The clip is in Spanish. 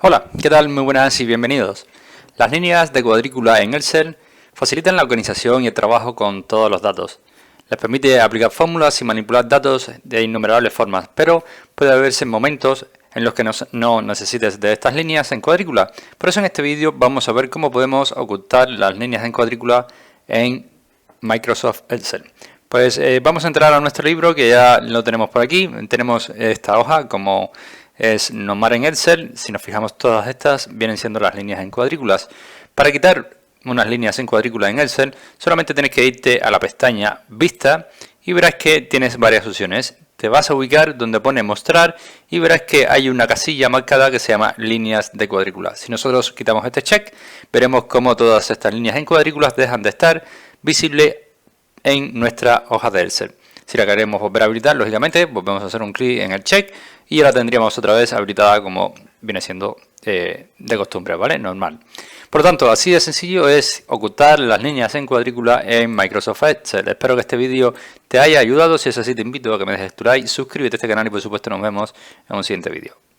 Hola, ¿qué tal? Muy buenas y bienvenidos. Las líneas de cuadrícula en Excel facilitan la organización y el trabajo con todos los datos. Les permite aplicar fórmulas y manipular datos de innumerables formas, pero puede haberse momentos en los que no necesites de estas líneas en cuadrícula. Por eso en este vídeo vamos a ver cómo podemos ocultar las líneas en cuadrícula en Microsoft Excel. Pues vamos a entrar a nuestro libro, que ya lo tenemos por aquí. Tenemos esta hoja como es normal en Excel. Si nos fijamos, todas estas vienen siendo las líneas en cuadrículas. Para quitar unas líneas en cuadrícula en Excel, solamente tienes que irte a la pestaña Vista y verás que tienes varias opciones. Te vas a ubicar donde pone Mostrar y verás que hay una casilla marcada que se llama Líneas de cuadrícula. Si nosotros quitamos este check, veremos cómo todas estas líneas en cuadrículas dejan de estar visibles en nuestra hoja de Excel. Si la queremos volver a habilitar, lógicamente volvemos a hacer un clic en el check y ya la tendríamos otra vez habilitada como viene siendo de costumbre, ¿vale? Normal. Por lo tanto, así de sencillo es ocultar las líneas en cuadrícula en Microsoft Excel. Espero que este vídeo te haya ayudado. Si es así, te invito a que me dejes tu like, suscríbete a este canal y por supuesto nos vemos en un siguiente vídeo.